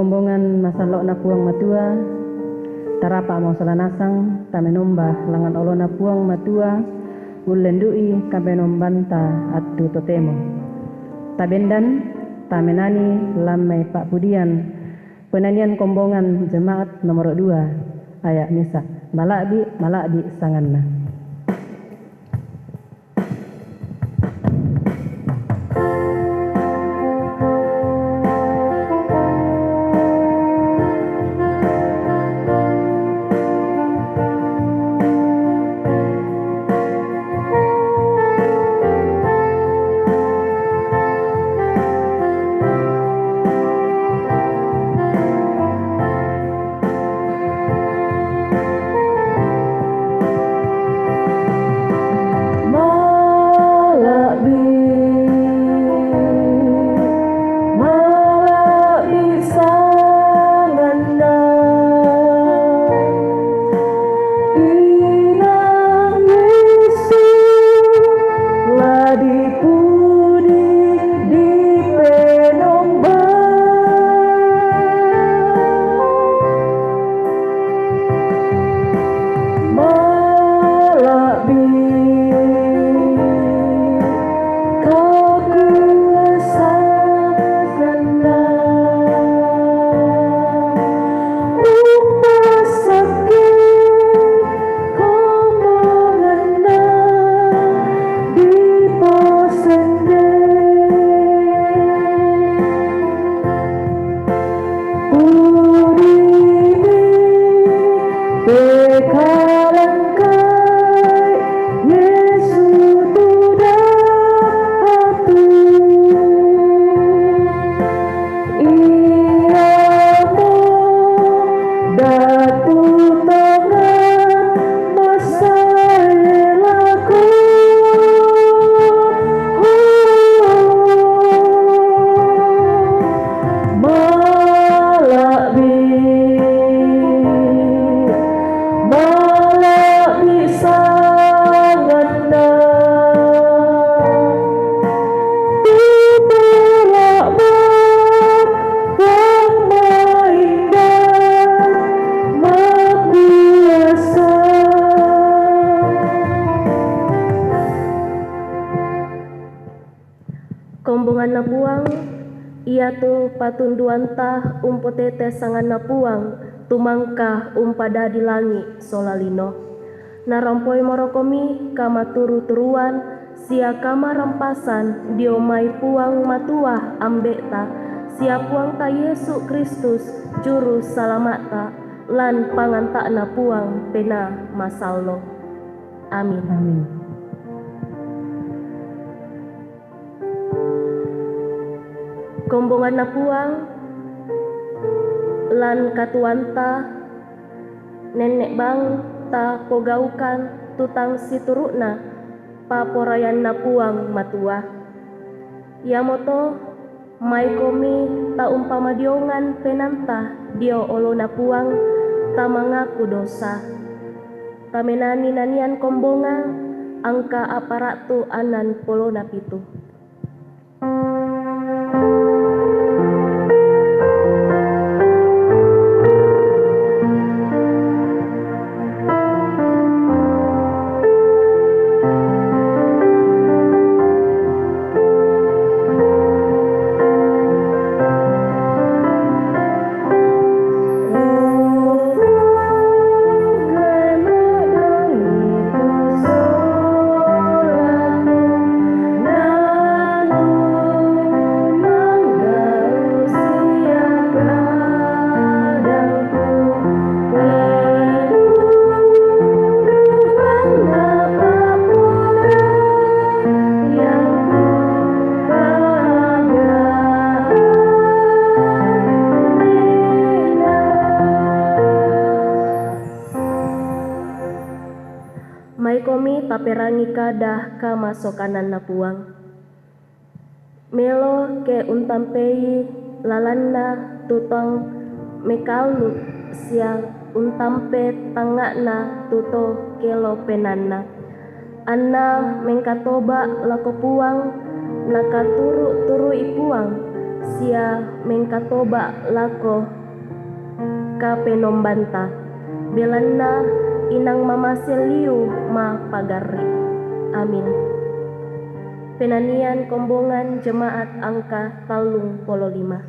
kombongan masalok na puang matua, tarapa mau salanasang tamenombah langan olo na puang matua, ulendui kabenombanta atu totemo. Tabendan tamenani lamai Pak Pudian, penanian kombongan jemaat nomor 2, ayak misa, malakdi sanganna. Kombongan na puang, ia tu patunduan tah umpotete sangan na puang, tumangkah umpada di langit solalino. Narompoi morokomi kama turu-turuan, sia kama rampasan diomai puang matuah ambekta, sia puang ta Yesus Kristus juru salamata, lan pangantak na puang pena masallo. Amin. Amin. Kombongan na puang lan katuanta nenek bang ta pogaukan tutang siturukna paporayan na puang matua. Yamoto mai komi ta umpama diongan penanta dio olo na puang ta mangaku dosa. Tamenani nanian kombongan angka aparatu anan polo na pitu. Mai komi taperangi kadah ka masokanan na puang. Melo ke untampei lalanna tutong mekalu sia untampe tangakna tuto kelo penanna. Anna mengkatoba lako puang nakaturu-turu ipuang sia mengkatoba lako kapenombanta belanna inang mamaseliu ma pagari. Amin. Penanian kombongan jemaat angka 35.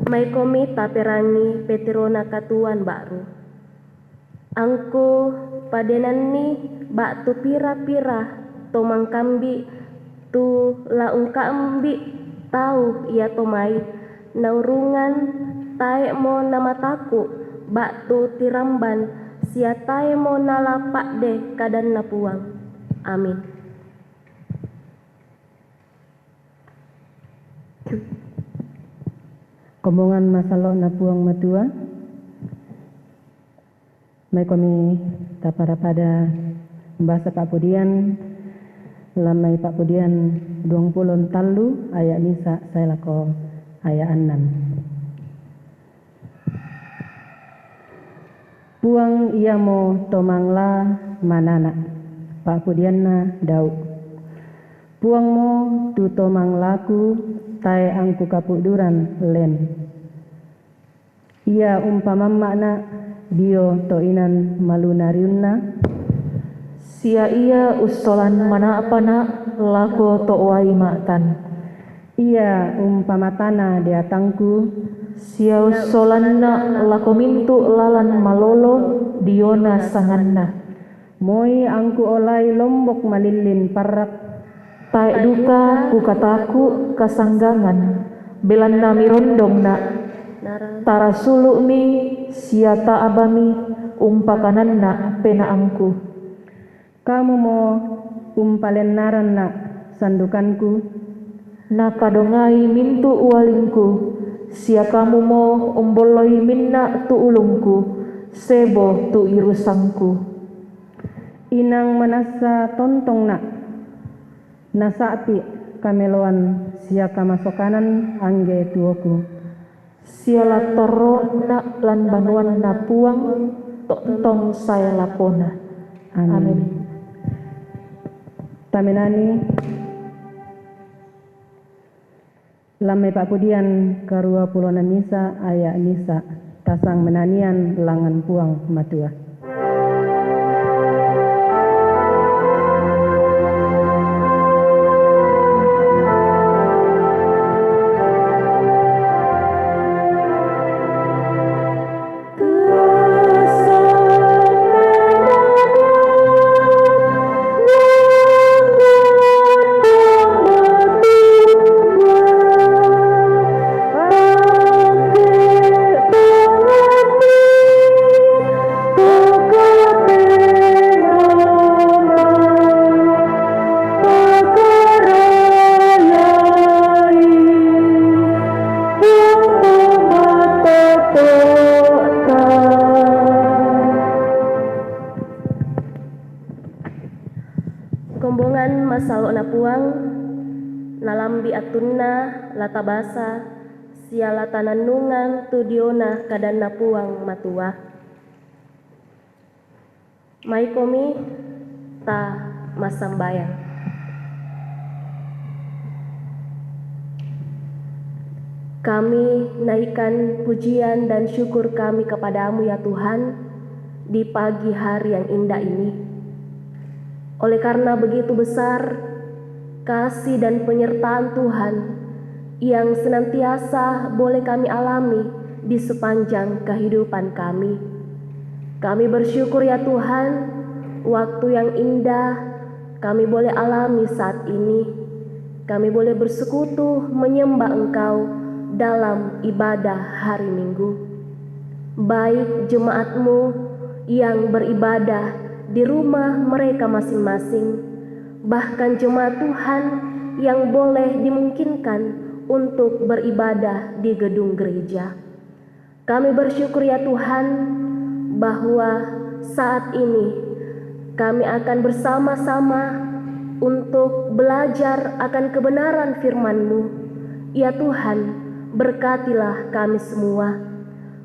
May komi taperangi peterona katuan baru. Angku padenan ni bak tu pira-pira tomang kambi tu laung kambi tahu ia tomai naurungan tae mo nama taku bak tu tiramban sia tae mo nalapak de kadan napuang. Amin. Kombongan masalo na puang matua. May kami tapara pada bahasa Pak Pudian lamai Pak Pudian 20 talu ayat nisa saya lako ayat 6. Puang ia mo tomangla manana Pak Pudian na daud. Puang mo tu tomang laku tae angku kapuduran len. Ia umpama makna dio toinan malunariunna. Sia ia ustolan mana apana lako to'wai matan. Ia umpama tanah diatangku. Sia ustolanna lako mintu lalan malolo diona sanganna. Moi angku olai lombok malilin parak. Tae duka ku kataku kasanggangan belanna mirondong na tara sulu mi siata abami umpakanan na penaangku. Kamu mo umpalenaran na sandukanku. Nakadongai mintu ualingku sia kamu mo umboloi minna tu ulungku sebo tu irusangku. Inang manasa tontong na nasaati kameloan sia kamasokanan angge tuoku. Siala toro na lan banuan na puang tontong saya lapona. Amin. Tamenani lamai Pak Pudian karua pulona misa ayat misa tasang menanian langan puang matua. Kombongan masalo na puang nalambi atunna latabasa siala tananungan tu diona kadanna puang matua. Mai komi ta masambayang. Kami naikkan pujian dan syukur kami kepadamu ya Tuhan di pagi hari yang indah ini. Oleh karena begitu besar kasih dan penyertaan Tuhan yang senantiasa boleh kami alami di sepanjang kehidupan kami. Kami bersyukur ya Tuhan, waktu yang indah kami boleh alami saat ini. Kami boleh bersekutu menyembah Engkau dalam ibadah hari Minggu. Baik jemaatmu yang beribadah di rumah mereka masing-masing, bahkan jemaat Tuhan yang boleh dimungkinkan untuk beribadah di gedung gereja. Kami bersyukur ya Tuhan bahwa saat ini kami akan bersama-sama untuk belajar akan kebenaran firman-Mu. Ya Tuhan, berkatilah kami semua.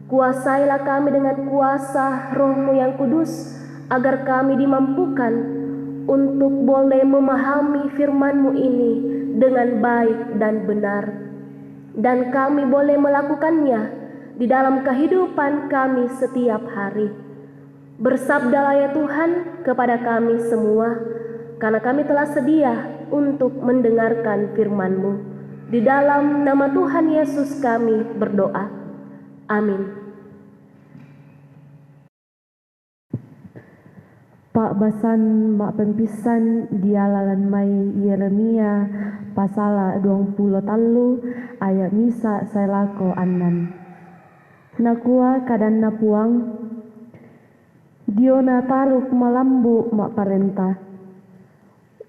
Kuasailah kami dengan kuasa Roh-Mu yang kudus, agar kami dimampukan untuk boleh memahami firman-Mu ini dengan baik dan benar. Dan kami boleh melakukannya di dalam kehidupan kami setiap hari. Bersabdalah ya Tuhan kepada kami semua, karena kami telah sedia untuk mendengarkan firman-Mu. Di dalam nama Tuhan Yesus kami berdoa. Amin. Pak basan mak pempisan dialalan mai Yeremia pasal 23 ayat misa sailako anan. Nakua kadanna puang diona taruk malambu mak parenta.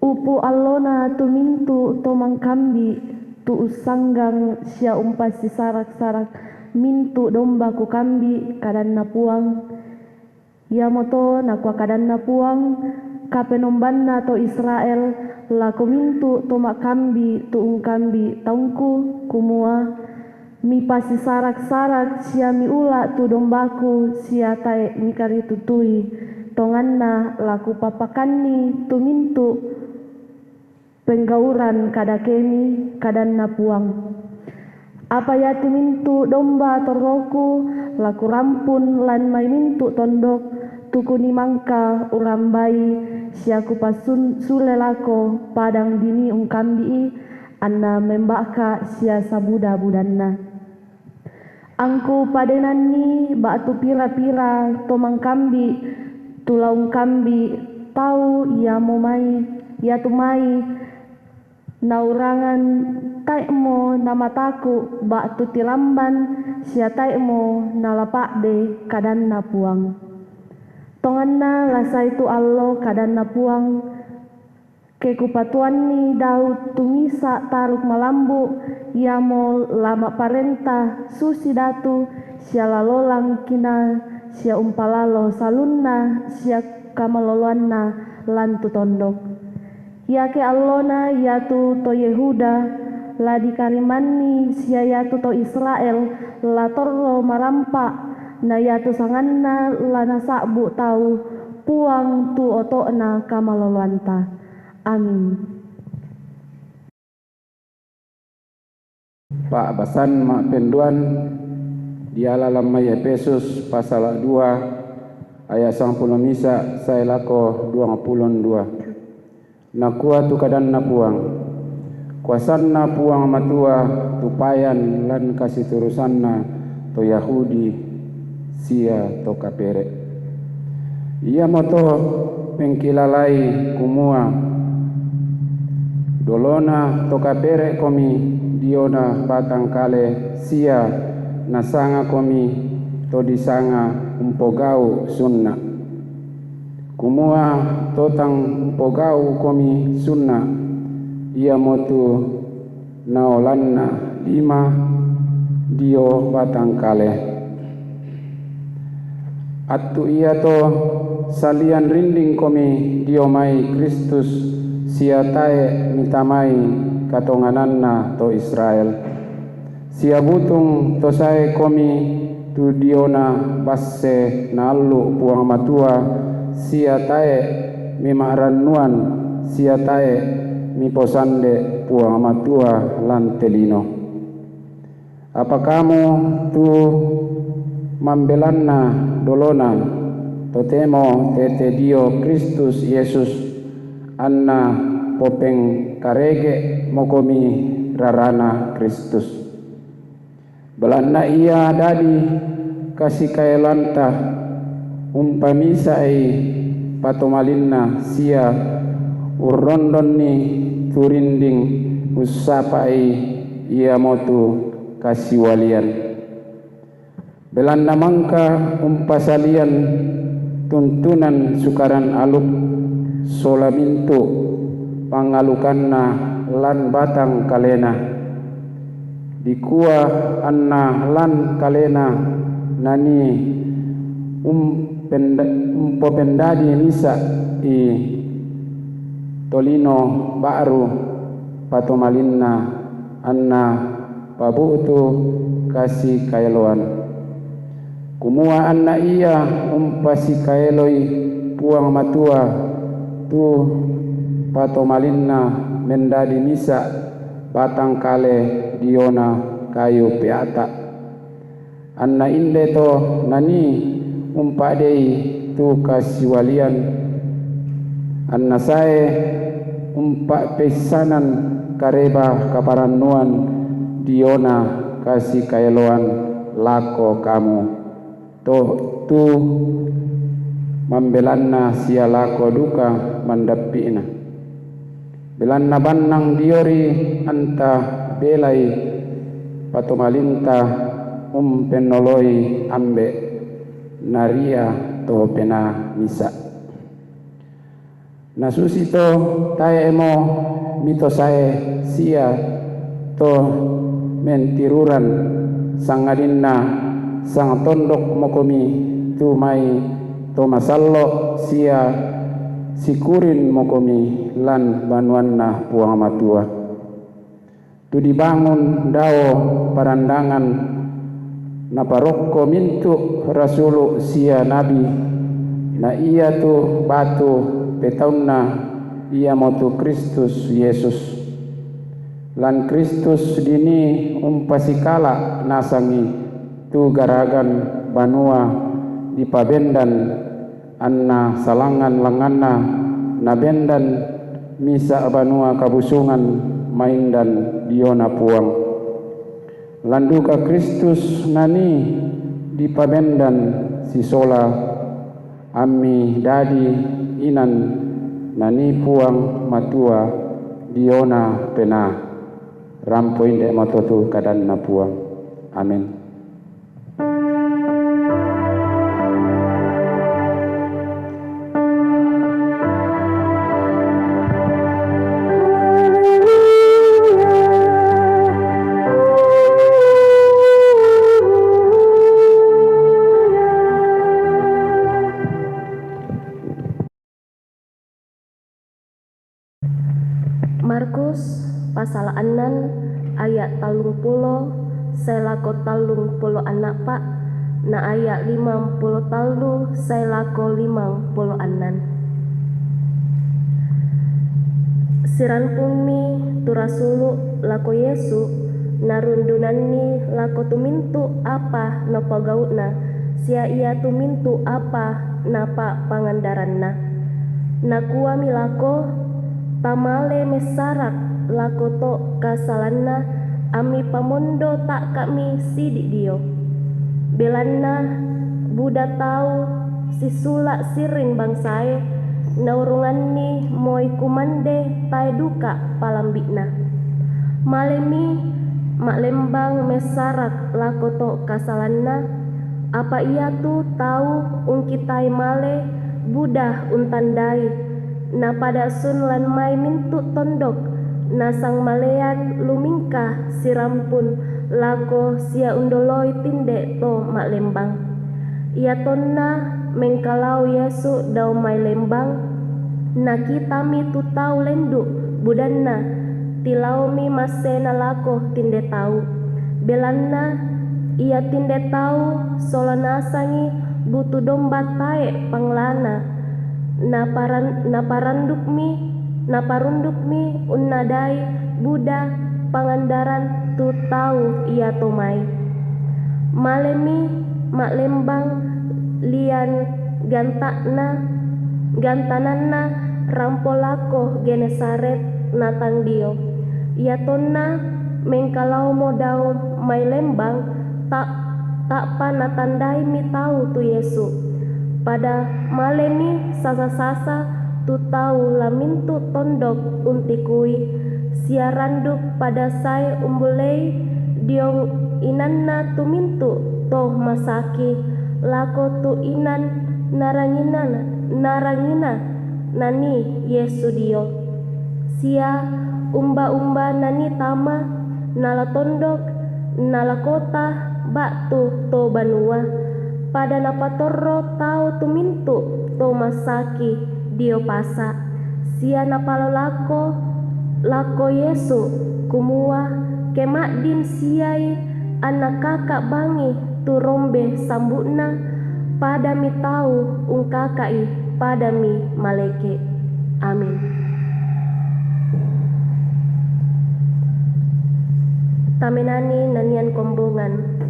Upu allona tumintu tomang kambi tu usanggang sia umpasi sarak-sarak mintu domba ku kambi kadanna puang. Ya moto nakwa kadanna puang kapenombanna to Israel laku mintu tomak kambi tu ungkambi taungku kumua mi pasi sarak-sarak sia mi ula tu dombaku sia tae mikari tutui tonganna laku papakanni tu mintu penggauran kada kemi kadanna puang. Apa ya tu mintu domba torroku laku rampun lan mai mintu tondok tuku ni mangka urambai siaku pasun sulelako padang dini ungkambi anna membaka sia sabuda budanna. Angku padenani batu pira-pira tomang kambi tulaung kambi tau ya momai ya tumai naurangan taimo namataku batu tilamban sia taimo nalapakde kadanna puang. Tonganna lasa itu allo kadanna puang kekupatuanni Daud tumisa taruk malambu yamo lama parenta susi datu sia lalolang kina sia umpalalo salunna sia kamaloloanna lantu tondok. Yake allona yatu to Yehuda la dikarimani sia yatu to Israel la torro marampa na yatu sanganna la nasakbu tau puang tu otokna kamaloloanta. Amin. Pak basan mak penduan diala lamai Efesus pasal 2 ayat 10 misa saya lako 22. Nakua tu kadanna puang kuasanna puang matua tupayan lan kasih turusanna to Yahudi sia to kapere. Ia moto pengkilalai kumua dolona to kapere komi diona batang kale sia nasanga komi to disanga umpogau sunna. Kumua totang umpogau komi sunna ia motu naolanna 5 dio batang kale. Atu ia to salian rinding komi dio mai Kristus sia tae mitamai katongananna to Israel sia butung tosai komi tu diona basse nalu puang matua sia tae mi maranuan sia tae mi posande puang matua lan telino. Apa kamu tu mambelanna dolona totemo tete Dio Kristus Yesus anna popeng karege mokomi rarana Kristus. Belanna ia dadi kasih kaelanta umpamisai patomalinna sia urrondonni turinding usapai ia motu kasih walian. Belanna mangka umpasalian tuntunan sukaran aluk solamintu pangalukanna lan batang kalena dikua anna lan kalena nani umpopendadi nisa i tolino baru patomalinna anna pabutu kasih kaeloan. Kumua anna iya umpasi kaeloi puang matua tu patomalinna mendadi misa batang kale diona kayu peata. Anna inde to nani umpadei tu kasiwalian. Anna sae umpa pesanan kareba kaparanuan diona kasih kaeloan lako kamu. Toh tu mambelanna sia lako duka mandapina. Belanna bannang diori anta belai patomalinta penoloi ambe naria to pena misa. Nasusi to tae emo mito sae sia to mentiruran sangadinna sang tondok mokomi tu mai to masallo sia sikurin mokomi lan banuanna puang matua tu dibangun dao parandangan naparokko mintu rasulu sia nabi na iya tu batu petaunna ia motu Kristus Yesus lan Kristus dini umpasikala nasangi tu garagan banua di pabendan anna salangan langanna nabendan misa banua kabusungan maindan diona puang landuka Kristus nani di pabendan sisola ami dadi inan nani puang matua diona pena rampoin de matotu kadanna puang. Amin. Markus pasal 6 ayat 30 selako 30 anak pak na ayat 50 talu selako 56 siran pumi turasulu lako Yesu narundunanni lako tumintu apa no pagautna sia ia tumintu apa napa pangandaranna nakua milako tamale mesarak lakoto kasalanna ami pamondo tak kami sidik dio belanna buda tau sisula sirin bangsae naurunganni moi kumande tae duka palambikna malemi maklembang mesarak lakoto kasalanna apa ia tu tahu ungkitai male budah untandai na pada sun lan mai mintu tondok na sang malean lumingkah sirampun lako sia undoloi tinde to mak lembang ia tonna mengkalau Yesu dau mai lembang na kita mi tu tau lendu budanna tilau mi masena lako tinde tau Belanna ia tinde tahu solana sangi butuh domba tae panglana naparundukmi unnadai Buddha pangandaran tu tahu ia tomai malemi mak lembang lian gantananna rampolako Genesaret natang dio ia tonna mengkalau modau mai lembang tak pa natandai mi tahu tu Yesu pada malemi sasa-sasa tu tahu lamintu tondok untikui siaranduk pada sai umbulei diong inanna tu mintu toh masaki lako tu inan narangina nani Yesu dio sia umba nani tama nala tondok nala kota batu to banua pada napatorro tau tu mintu to masaki dio pasa sia napalo lako Yesu kumua kemakdin siai anak kakak bangi tu rombe sambutna pada mi tau ungkakai pada mi maleke. Amin. Tamenani nanian kombongan.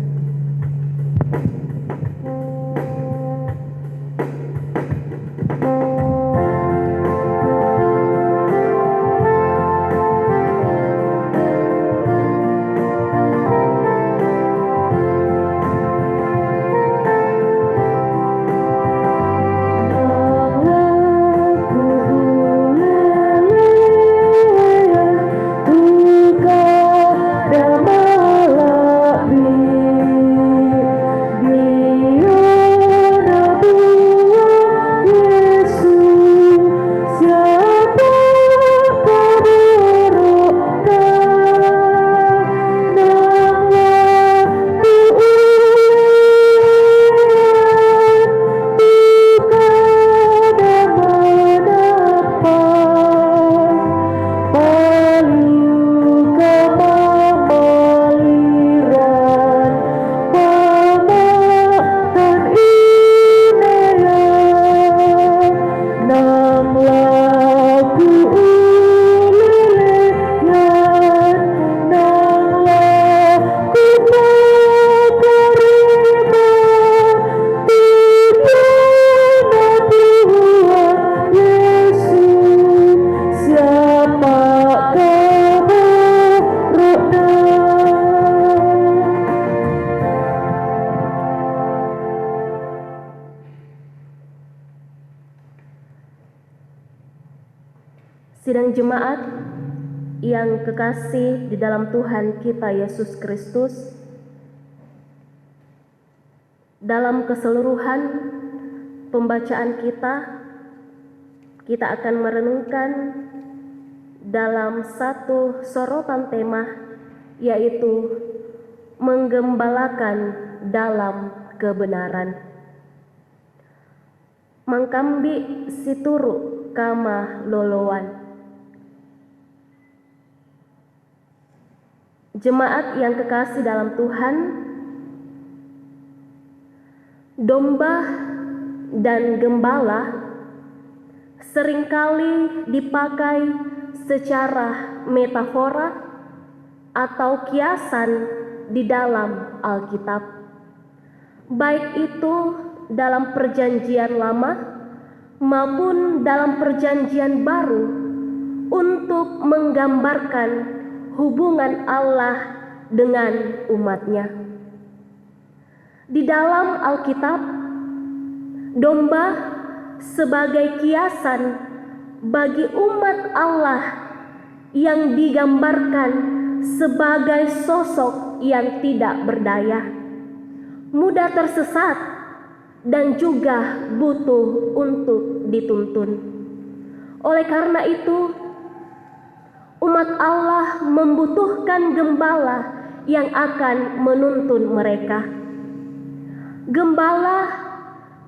Sidang jemaat yang kekasih di dalam Tuhan kita Yesus Kristus, dalam keseluruhan pembacaan kita akan merenungkan dalam satu sorotan tema, yaitu menggembalakan dalam kebenaran. Mangkambi situru kama lolowan. Jemaat yang kekasih dalam Tuhan, domba dan gembala seringkali dipakai secara metafora atau kiasan di dalam Alkitab, baik itu dalam Perjanjian Lama maupun dalam Perjanjian Baru, untuk menggambarkan hubungan Allah dengan umatnya. Di dalam Alkitab, domba sebagai kiasan bagi umat Allah yang digambarkan sebagai sosok yang tidak berdaya, mudah tersesat, dan juga butuh untuk dituntun. Oleh karena itu, umat Allah membutuhkan gembala yang akan menuntun mereka. Gembala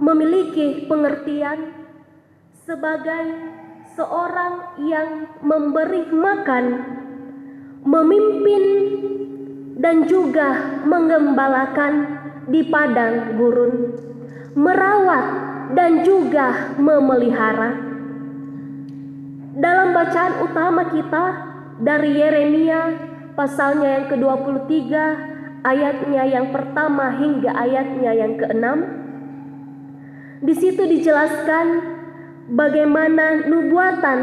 memiliki pengertian sebagai seorang yang memberi makan, memimpin, dan juga menggembalakan di padang gurun, merawat dan juga memelihara. Dalam bacaan utama kita dari Yeremia pasalnya yang ke-23, ayatnya yang pertama hingga ayatnya yang ke-6, di situ dijelaskan bagaimana nubuatan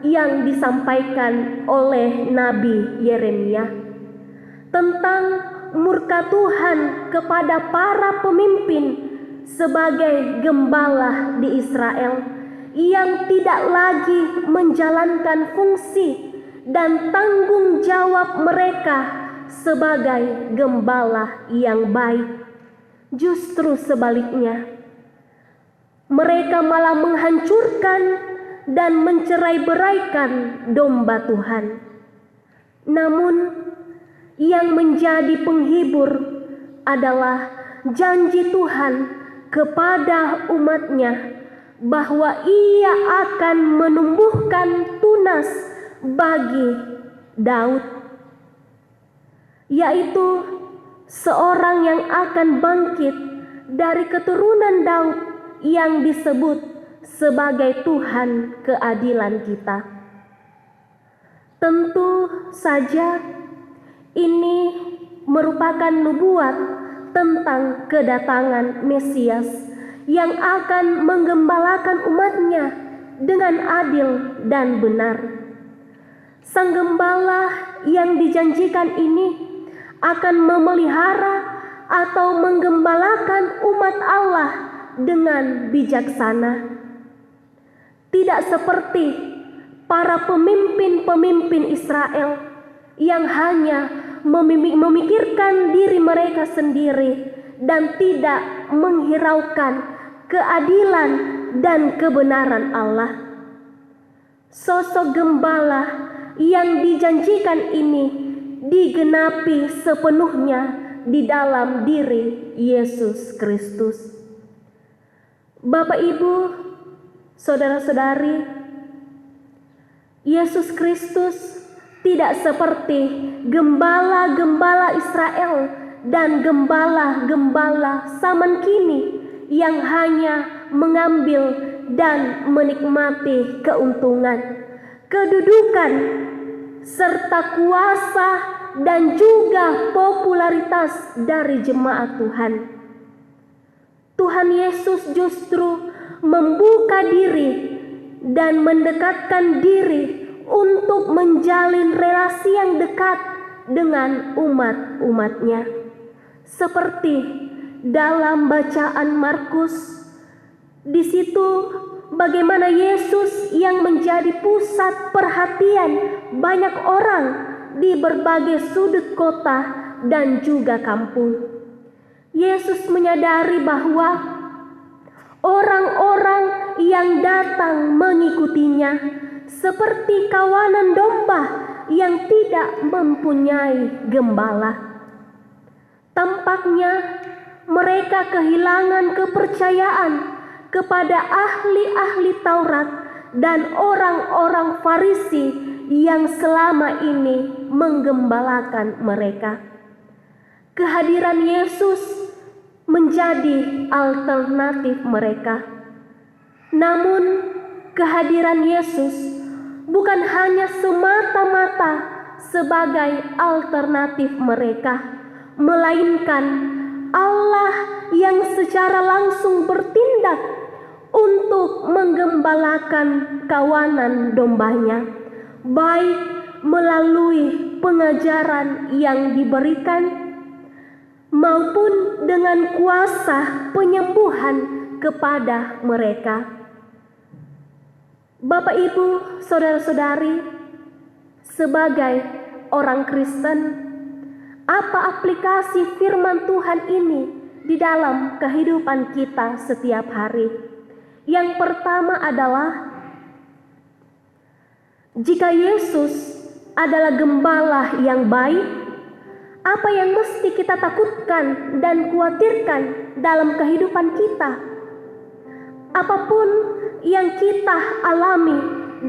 yang disampaikan oleh Nabi Yeremia tentang murka Tuhan kepada para pemimpin sebagai gembala di Israel yang tidak lagi menjalankan fungsi dan tanggung jawab mereka sebagai gembala yang baik. Justru sebaliknya, mereka malah menghancurkan dan mencerai-beraikan domba Tuhan. Namun yang menjadi penghibur adalah janji Tuhan kepada umatnya bahwa Ia akan menumbuhkan tunas bagi Daud, yaitu seorang yang akan bangkit dari keturunan Daud yang disebut sebagai Tuhan keadilan kita. Tentu saja ini merupakan nubuat tentang kedatangan Mesias yang akan menggembalakan umatnya dengan adil dan benar. Sang gembala yang dijanjikan ini akan memelihara atau menggembalakan umat Allah dengan bijaksana. Tidak seperti para pemimpin-pemimpin Israel yang hanya memikirkan diri mereka sendiri dan tidak menghiraukan keadilan dan kebenaran Allah. Sosok gembala yang dijanjikan ini digenapi sepenuhnya di dalam diri Yesus Kristus. Bapak, Ibu, saudara-saudari, Yesus Kristus tidak seperti gembala-gembala Israel dan gembala-gembala zaman kini yang hanya mengambil dan menikmati keuntungan, kedudukan, serta kuasa dan juga popularitas dari jemaat Tuhan. Tuhan Yesus justru membuka diri dan mendekatkan diri untuk menjalin relasi yang dekat dengan umat-umatnya. Seperti dalam bacaan Markus, di situ bagaimana Yesus yang menjadi pusat perhatian banyak orang di berbagai sudut kota dan juga kampung. Yesus menyadari bahwa orang-orang yang datang mengikutinya seperti kawanan domba yang tidak mempunyai gembala. Tampaknya mereka kehilangan kepercayaan kepada ahli-ahli Taurat dan orang-orang Farisi yang selama ini menggembalakan mereka. Kehadiran Yesus menjadi alternatif mereka. Namun kehadiran Yesus bukan hanya semata-mata sebagai alternatif mereka, melainkan Allah yang secara langsung bertindak untuk menggembalakan kawanan dombanya, baik melalui pengajaran yang diberikan maupun dengan kuasa penyembuhan kepada mereka. Bapak, Ibu, saudara-saudari, sebagai orang Kristen, apa aplikasi firman Tuhan ini di dalam kehidupan kita setiap hari? Yang pertama adalah, jika Yesus adalah gembala yang baik, apa yang mesti kita takutkan dan khawatirkan dalam kehidupan kita? Apapun yang kita alami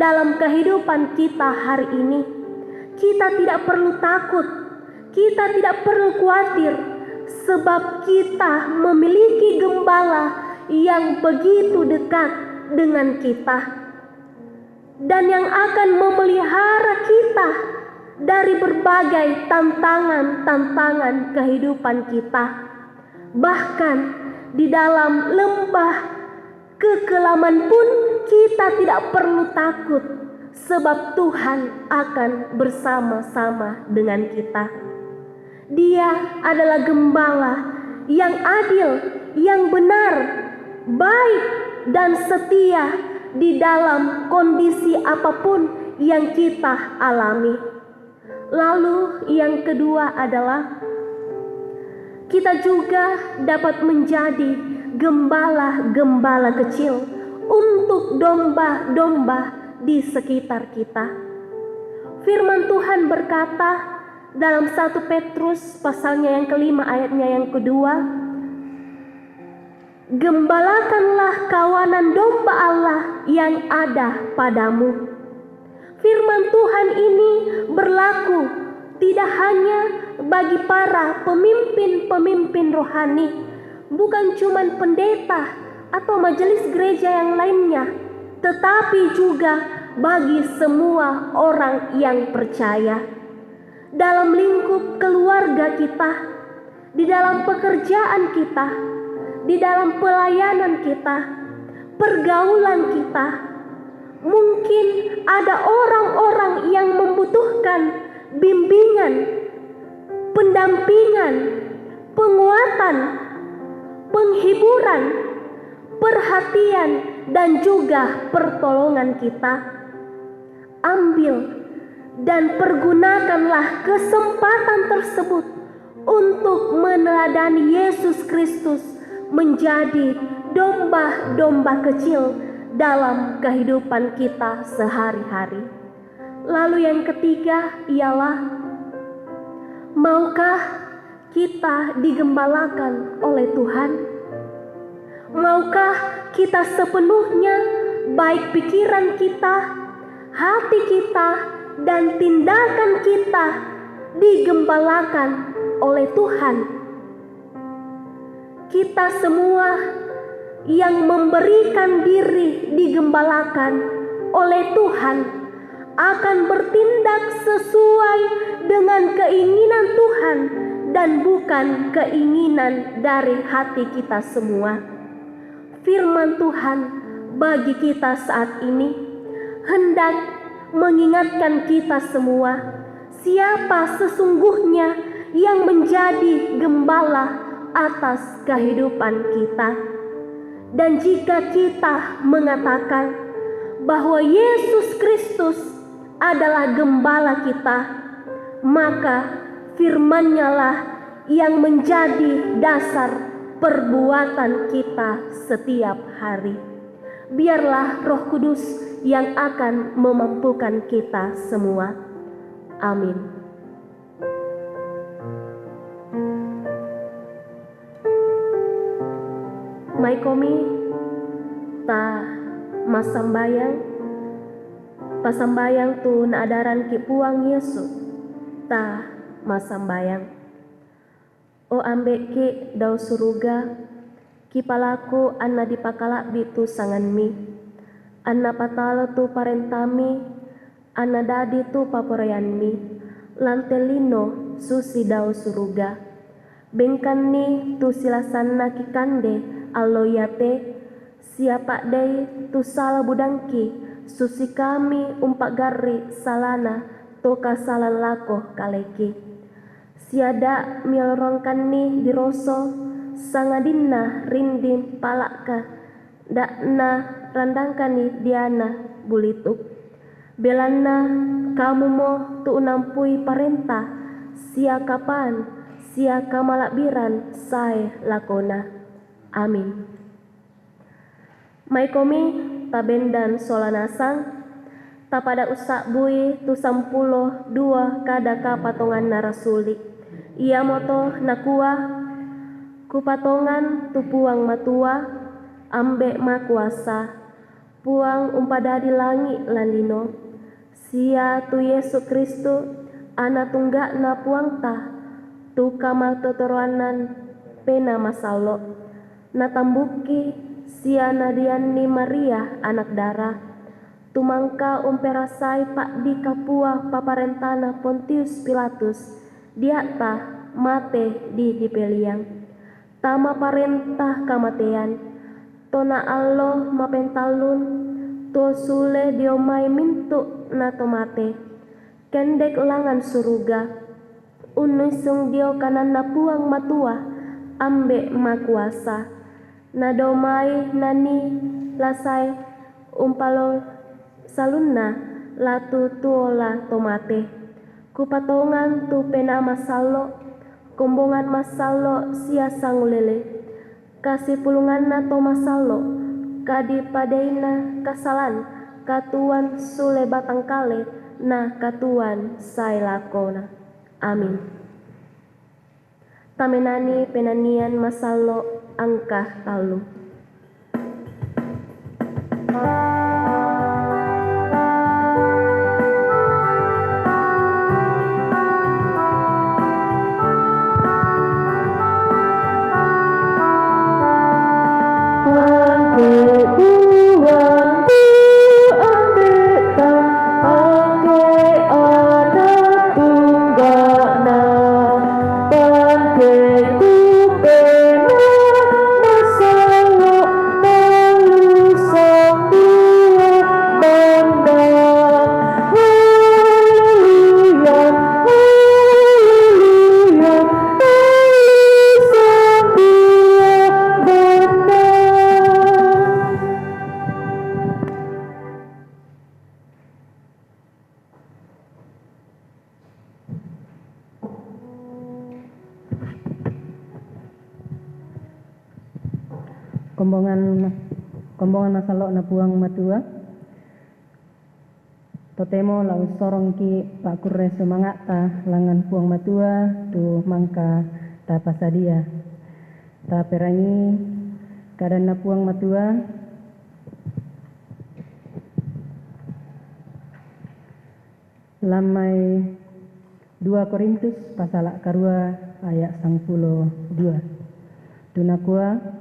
dalam kehidupan kita hari ini, kita tidak perlu takut, kita tidak perlu khawatir sebab kita memiliki gembala yang begitu dekat dengan kita dan yang akan memelihara kita dari berbagai tantangan-tantangan kehidupan kita. Bahkan di dalam lembah kekelaman pun kita tidak perlu takut sebab Tuhan akan bersama-sama dengan kita. Dia adalah gembala yang adil, yang benar, baik dan setia di dalam kondisi apapun yang kita alami. Lalu yang kedua adalah kita juga dapat menjadi gembala-gembala kecil untuk domba-domba di sekitar kita. Firman Tuhan berkata dalam 1 Petrus pasalnya yang kelima ayatnya yang kedua, gembalakanlah kawanan domba Allah yang ada padamu. Firman Tuhan ini berlaku tidak hanya bagi para pemimpin-pemimpin rohani, bukan cuma pendeta atau majelis gereja yang lainnya, tetapi juga bagi semua orang yang percaya. Dalam lingkup keluarga kita, di dalam pekerjaan kita, di dalam pelayanan kita, pergaulan kita, mungkin ada orang-orang yang membutuhkan bimbingan, pendampingan, penguatan, penghiburan, perhatian, dan juga pertolongan kita. Ambil dan pergunakanlah kesempatan tersebut untuk meneladani Yesus Kristus menjadi domba-domba kecil dalam kehidupan kita sehari-hari. Lalu yang ketiga ialah, maukah kita digembalakan oleh Tuhan? Maukah kita sepenuhnya, baik pikiran kita, hati kita, dan tindakan kita digembalakan oleh Tuhan? Kita semua yang memberikan diri digembalakan oleh Tuhan akan bertindak sesuai dengan keinginan Tuhan dan bukan keinginan dari hati kita semua. Firman Tuhan bagi kita saat ini hendak mengingatkan kita semua siapa sesungguhnya yang menjadi gembala atas kehidupan kita. Dan jika kita mengatakan bahwa Yesus Kristus adalah gembala kita, maka firman-Nya lah yang menjadi dasar perbuatan kita setiap hari. Biarlah Roh Kudus yang akan memampukan kita semua. Amin. Maikomi ta masambayang pasambayang tu naadaran ki puang Yesus ta masambayang. O ambek ki dau suruga ki palaku anna dipakala bitu sanganmi anna patala tu parentami anna dadi tu paporayanmi lantelino susi dau suruga bengkan ni tu silasanna ki kande alloyate siapa dei tu sala budangki susi kami umpak garri salana toka salan lakoh kaleki siada mialorongkan ni diroso sangadinna rindim palaka dakna randangkan ni diana bulituk belanna kamu mo tu unampui parenta sia kapan sia kamalakbiran sae lakona. Amin. Maikomi tabendan solanasang tapada usak bui tu 10 dua kadaka patongan narasuli ia moto nakua kupatongan tu puang matua ambek makuasa puang umpada di langit landino sia tu Yesus Kristus ana tunggak na puang ta tu kamal totoroanan pena masalo, na tambuki sia nadiani Maria anak darah, tumangka umperasai pak di kapua paparentana Pontius Pilatus, diata mate di dipeliang, tama parentah kamatean, tona allo mapentalun, to sule diomai mintu na tomate, kendek langan suruga, unusung dio kanan na puang matua, ambe makuasa, na domai nani lasai umpalo salunna latu tuola tomate, kupatongan tu pena masalo, kombongan masalo sia sangulele, kasih pulungan na to masalo, kadi padaina kasalan, katuan sule batang kale, na katuan sai lakona. Amin. Tamenani penanian masalo angka talu. Kombongan masalo na puang matua, totemo lau sorong ki pak kurre semangat ta langan puang matua tu mangka ta pasadia, ta perangi kadan na puang matua, lamai 2 Korintus pasal karua ayat 12. Tunakua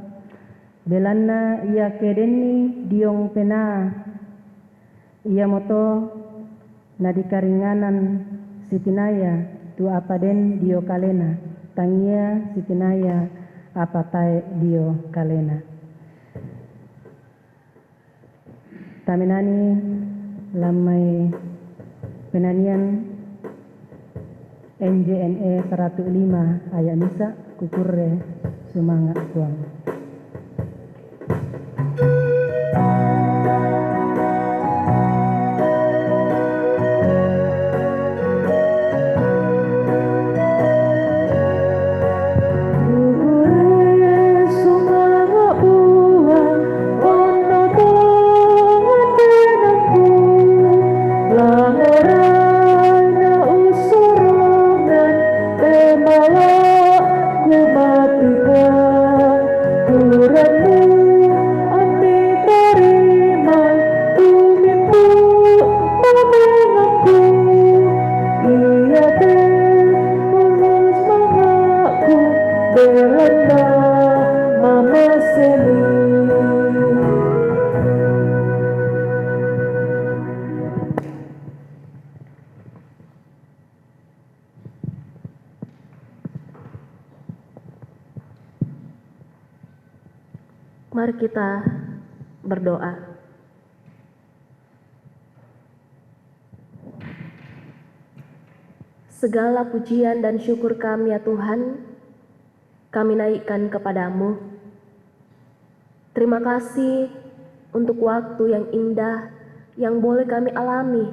belanna ia kedeni diong pena ia moto nadikaringanan sitinaya tu apaden dio kalena tangia sitinaya apatai dio kalena. Tamenani lamai penanian NJNE 105 ayat misa kukurre semangat kuang. Mari kita berdoa. Segala pujian dan syukur kami ya Tuhan, kami naikkan kepadamu. Terima kasih untuk waktu yang indah yang boleh kami alami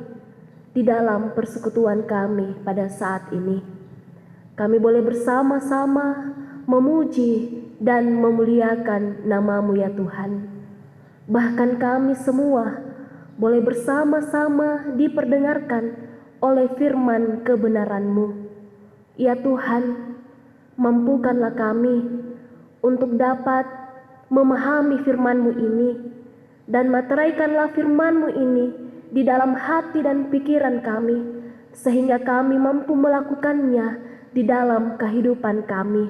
di dalam persekutuan kami pada saat ini. Kami boleh bersama-sama memuji dan memuliakan nama-Mu ya Tuhan. Bahkan kami semua boleh bersama-sama diperdengarkan oleh firman kebenaran-Mu. Ya Tuhan, mampukanlah kami untuk dapat memahami firman-Mu ini dan materaikanlah firman-Mu ini di dalam hati dan pikiran kami, sehingga kami mampu melakukannya di dalam kehidupan kami.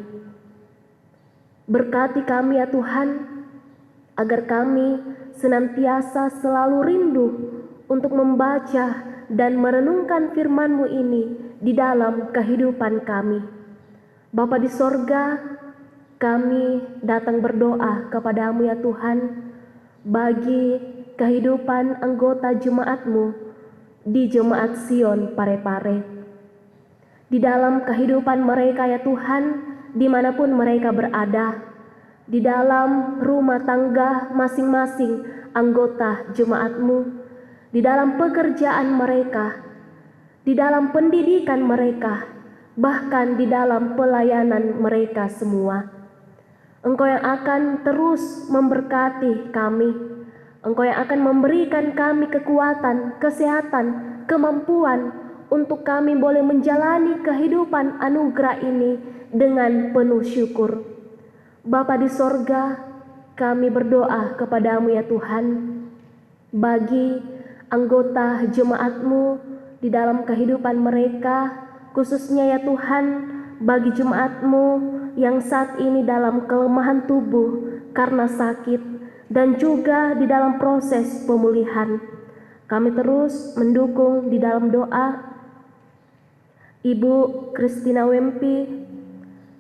Berkati kami ya Tuhan, agar kami senantiasa selalu rindu untuk membaca dan merenungkan firman-Mu ini di dalam kehidupan kami. Bapa di sorga, kami datang berdoa kepadamu ya Tuhan, bagi kehidupan anggota jemaat-Mu di Jemaat Sion Parepare. Di dalam kehidupan mereka ya Tuhan, dimanapun mereka berada, di dalam rumah tangga masing-masing anggota jemaat-Mu, di dalam pekerjaan mereka, di dalam pendidikan mereka, bahkan di dalam pelayanan mereka semua. Engkau yang akan terus memberkati kami, Engkau yang akan memberikan kami kekuatan, kesehatan, kemampuan untuk kami boleh menjalani kehidupan anugerah ini dengan penuh syukur. Bapa di sorga, kami berdoa kepadamu ya Tuhan, bagi anggota jemaat-Mu di dalam kehidupan mereka, khususnya ya Tuhan, bagi jemaat-Mu yang saat ini dalam kelemahan tubuh karena sakit dan juga di dalam proses pemulihan. Kami terus mendukung di dalam doa Ibu Christina Wempi,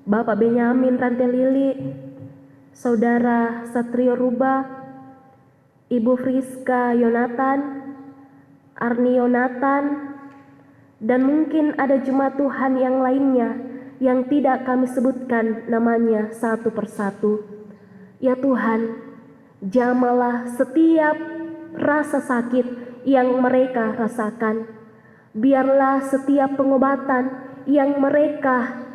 Bapak Benyamin Tante Lili, Saudara Satrio Ruba, Ibu Friska Yonatan, Arni Yonatan, dan mungkin ada jemaat Tuhan yang lainnya yang tidak kami sebutkan namanya satu persatu. Ya Tuhan, jamalah setiap rasa sakit yang mereka rasakan. Biarlah setiap pengobatan yang mereka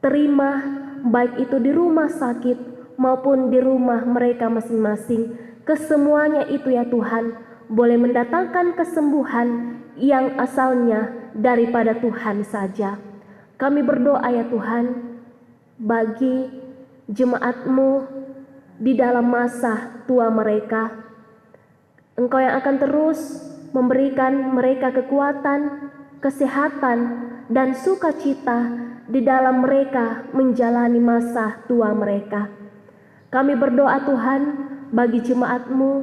terima, baik itu di rumah sakit maupun di rumah mereka masing-masing, kesemuanya itu ya Tuhan, boleh mendatangkan kesembuhan yang asalnya daripada Tuhan saja. Kami berdoa ya Tuhan, bagi jemaat-Mu di dalam masa tua mereka, Engkau yang akan terus memberikan mereka kekuatan, kesehatan, dan sukacita di dalam mereka menjalani masa tua mereka. Kami berdoa Tuhan, bagi jemaat-Mu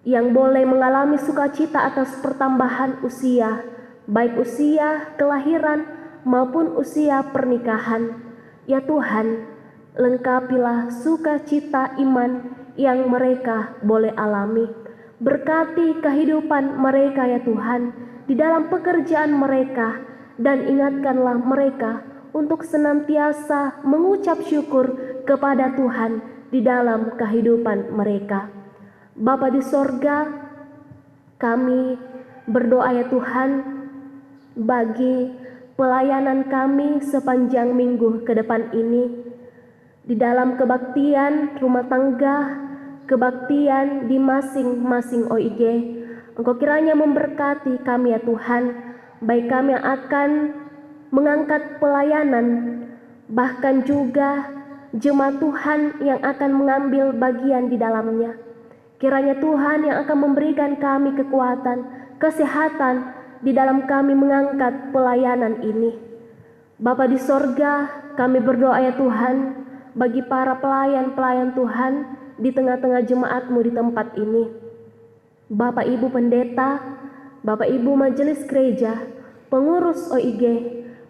yang boleh mengalami sukacita atas pertambahan usia, baik usia kelahiran maupun usia pernikahan. Ya Tuhan, lengkapilah sukacita iman yang mereka boleh alami. Berkati kehidupan mereka ya Tuhan di dalam pekerjaan mereka, dan ingatkanlah mereka untuk senantiasa mengucap syukur kepada Tuhan di dalam kehidupan mereka. Bapa di sorga, kami berdoa ya Tuhan bagi pelayanan kami sepanjang minggu ke depan ini, di dalam kebaktian rumah tangga, kebaktian di masing-masing OIG. Engkau kiranya memberkati kami ya Tuhan, baik kami yang akan mengangkat pelayanan, bahkan juga jemaat Tuhan yang akan mengambil bagian di dalamnya. Kiranya Tuhan yang akan memberikan kami kekuatan, kesehatan di dalam kami mengangkat pelayanan ini. Bapa di sorga, kami berdoa ya Tuhan bagi para pelayan-pelayan Tuhan di tengah-tengah jemaat-Mu di tempat ini. Bapak Ibu Pendeta, Bapak Ibu Majelis Gereja, pengurus OIG,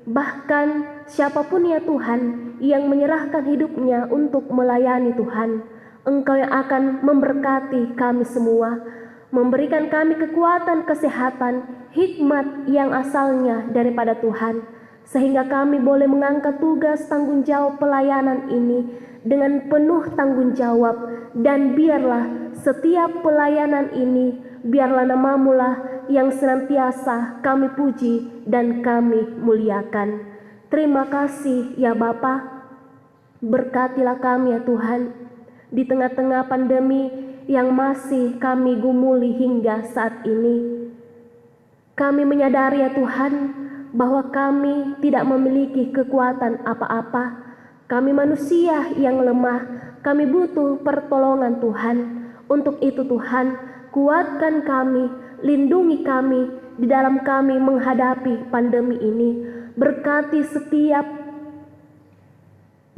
bahkan siapapun ya Tuhan yang menyerahkan hidupnya untuk melayani Tuhan, Engkau yang akan memberkati kami semua, memberikan kami kekuatan, kesehatan, hikmat yang asalnya daripada Tuhan, sehingga kami boleh mengangkat tugas tanggung jawab pelayanan ini dengan penuh tanggung jawab. Dan biarlah setiap pelayanan ini, biarlah nama-Mu lah yang senantiasa kami puji dan kami muliakan. Terima kasih ya Bapa, berkatilah kami ya Tuhan di tengah-tengah pandemi yang masih kami gumuli hingga saat ini. Kami menyadari ya Tuhan bahwa kami tidak memiliki kekuatan apa-apa. Kami manusia yang lemah, kami butuh pertolongan Tuhan. Untuk itu Tuhan, kuatkan kami, lindungi kami di dalam kami menghadapi pandemi ini. Berkati setiap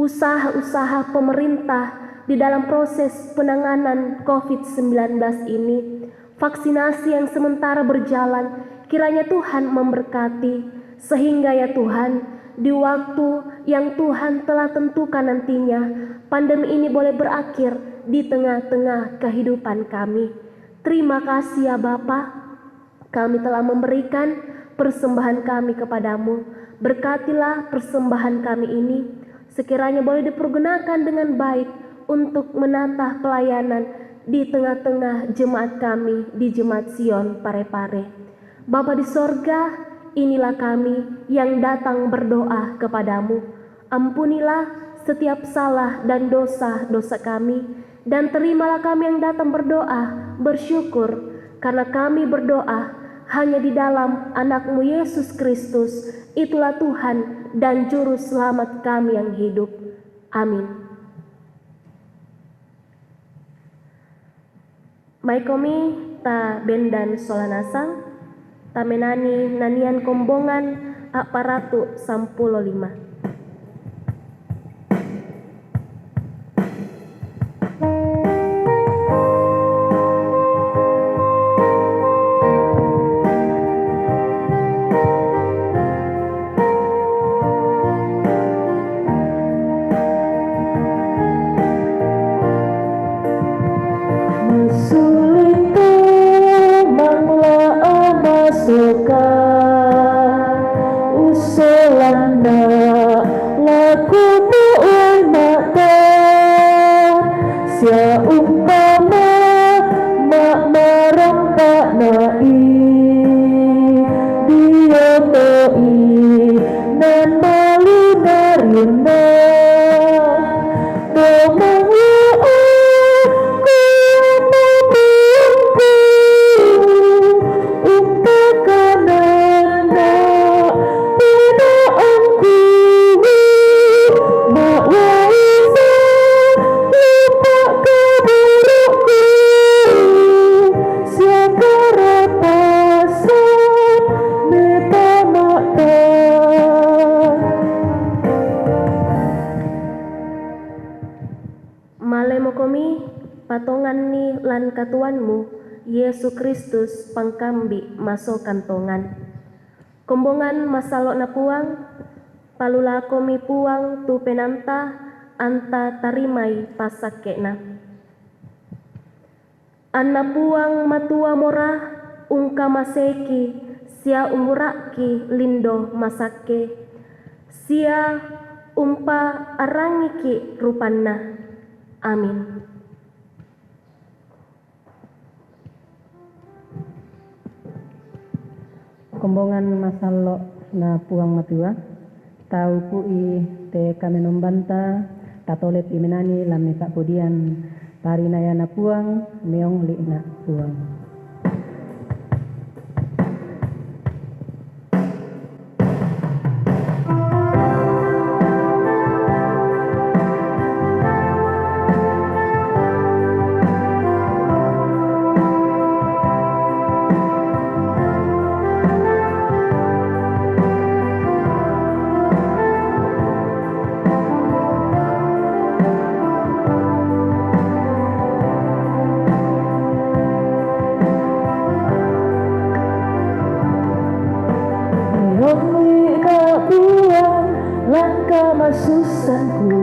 usaha-usaha pemerintah di dalam proses penanganan COVID-19 ini. Vaksinasi yang sementara berjalan, kiranya Tuhan memberkati, sehingga ya Tuhan, di waktu yang Tuhan telah tentukan nantinya, pandemi ini boleh berakhir di tengah-tengah kehidupan kami. Terima kasih ya Bapa, kami telah memberikan persembahan kami kepadamu. Berkatilah persembahan kami ini, sekiranya boleh dipergunakan dengan baik untuk menata pelayanan di tengah-tengah jemaat kami di Jemaat Sion Parepare. Bapa di sorga, inilah kami yang datang berdoa kepadamu. Ampunilah setiap salah dan dosa-dosa kami, dan terimalah kami yang datang berdoa, bersyukur, karena kami berdoa hanya di dalam anak-Mu Yesus Kristus. Itulah Tuhan dan Juru Selamat kami yang hidup. Amin. Maikomi ta bendan solanasang, ta menani nanian kombongan aparatu 15. Patongan ni lan katuanmu Yesus Kristus pangkambi masuk kantongan. Kombongan masalok na puang, palula komi puang tu penanta anta tarimai pasakena. Anna puang matua mora ungka maseki sia umuraki lindo masake. Sia umpa arangiki rupanna. Amin. Kombongan masalo na puang matua, tau pui te kami nombanta, tatolet imenani lami pak pudian, parinaya na puang, meong li na puang. Susanku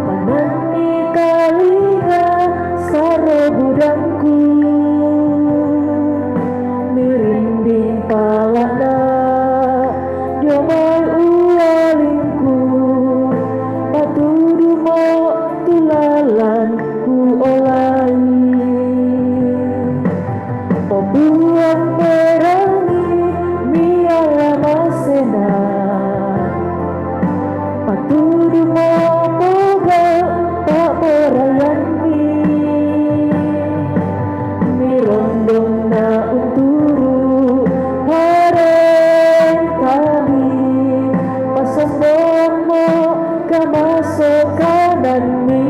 panani kalinga saro budangku mirinding palana diomai ualingku patudu mo tulalan ku olai pembuang perangi miala masena patudu mo poga tak perayani mirondong na unturu hareng kami pasombong mo kamasok kanan mi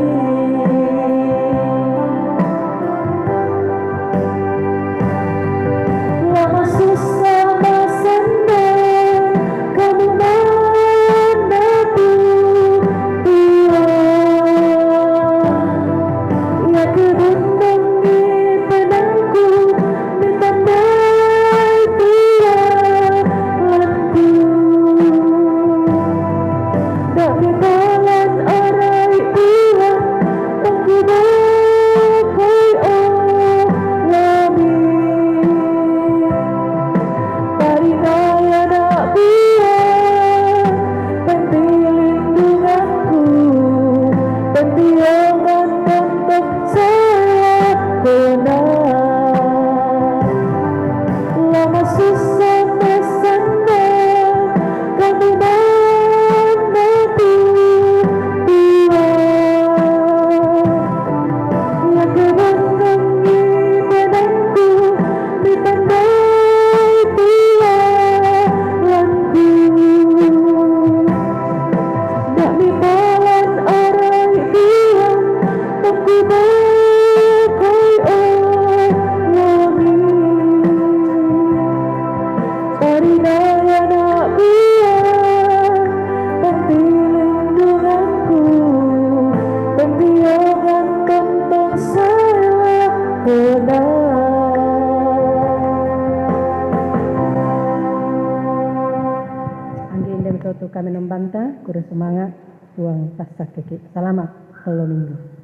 kami nombanta, kuru semangat, puang pasak keki. Selamat, Halo Minggu.